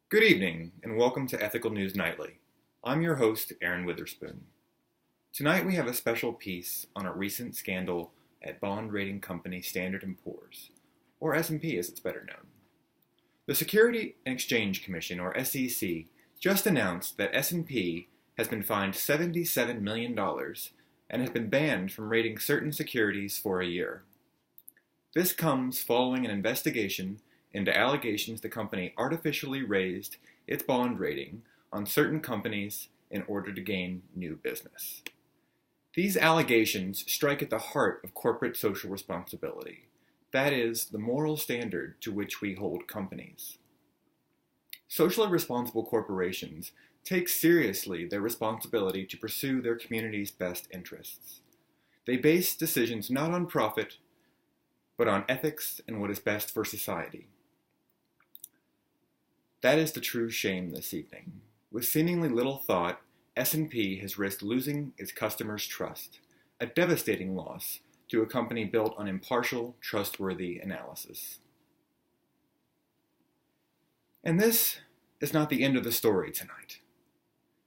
Good evening, and welcome to Ethical News Nightly. I'm your host, Aaron Witherspoon. Tonight we have a special piece on a recent scandal at bond rating company Standard & Poor's, or S&P as it's better known. The Security and Exchange Commission, or SEC, just announced that S&P has been fined $77 million and has been banned from rating certain securities for a year. This comes following an investigation into allegations the company artificially raised its bond rating on certain companies in order to gain new business. These allegations strike at the heart of corporate social responsibility, that is, the moral standard to which we hold companies. Socially responsible corporations take seriously their responsibility to pursue their community's best interests. They base decisions not on profit, but on ethics and what is best for society. That is the true shame this evening. With seemingly little thought, S&P has risked losing its customers' trust, a devastating loss to a company built on impartial, trustworthy analysis. And this is not the end of the story tonight.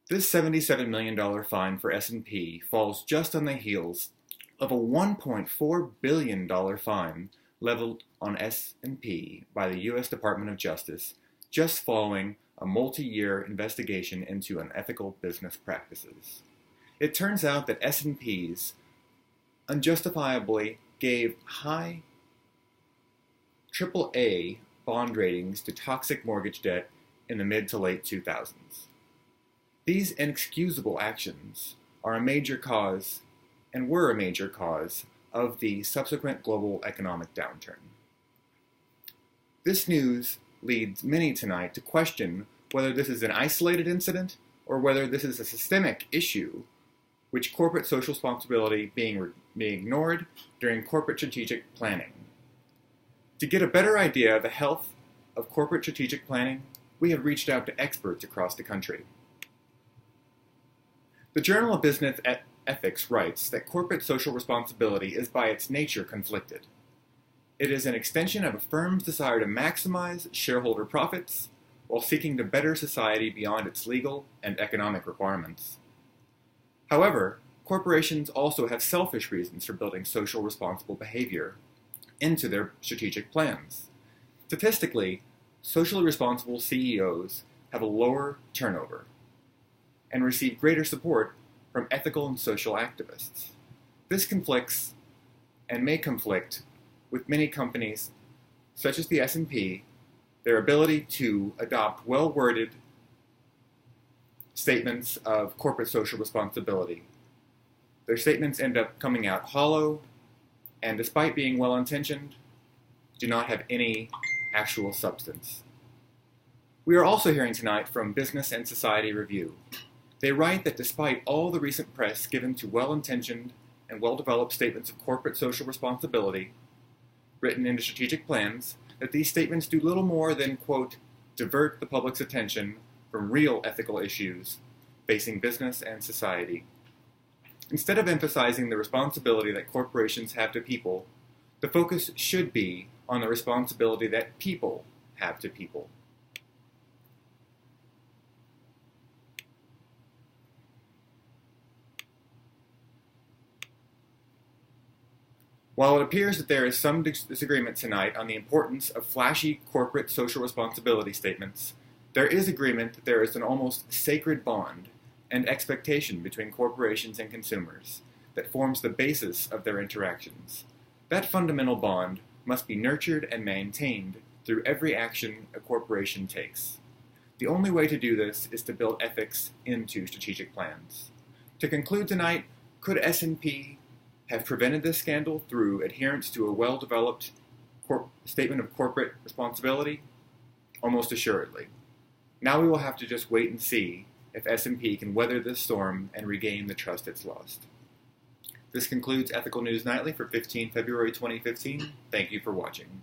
This $77 million fine for S&P falls just on the heels of a $1.4 billion fine leveled on S&P by the U.S. Department of Justice just following a multi-year investigation into unethical business practices. It turns out that S&P's unjustifiably gave high AAA bond ratings to toxic mortgage debt in the mid to late 2000s. These inexcusable actions are a major cause, and were a major cause, of the subsequent global economic downturn. This news leads many tonight to question whether this is an isolated incident or whether this is a systemic issue which corporate social responsibility being ignored during corporate strategic planning. To get a better idea of the health of corporate strategic planning, we have reached out to experts across the country. The Journal of Business Ethics writes that corporate social responsibility is by its nature conflicted. It is an extension of a firm's desire to maximize shareholder profits while seeking to better society beyond its legal and economic requirements. However, corporations also have selfish reasons for building social responsible behavior into their strategic plans. Statistically, socially responsible CEOs have a lower turnover and receive greater support from ethical and social activists. This conflicts and may conflict with many companies, such as the S&P, their ability to adopt well-worded statements of corporate social responsibility. Their statements end up coming out hollow, and despite being well-intentioned, do not have any actual substance. We are also hearing tonight from Business and Society Review. They write that despite all the recent press given to well-intentioned and well-developed statements of corporate social responsibility, written into strategic plans, that these statements do little more than, quote, divert the public's attention from real ethical issues facing business and society. Instead of emphasizing the responsibility that corporations have to people, the focus should be on the responsibility that people have to people. While it appears that there is some disagreement tonight on the importance of flashy corporate social responsibility statements, there is agreement that there is an almost sacred bond and expectation between corporations and consumers that forms the basis of their interactions. That fundamental bond must be nurtured and maintained through every action a corporation takes. The only way to do this is to build ethics into strategic plans. To conclude tonight, could S&P have prevented this scandal through adherence to a well-developed statement of corporate responsibility? Almost assuredly. Now we will have to just wait and see if S&P can weather this storm and regain the trust it's lost. This concludes Ethical News Nightly for 15 February 2015. Thank you for watching.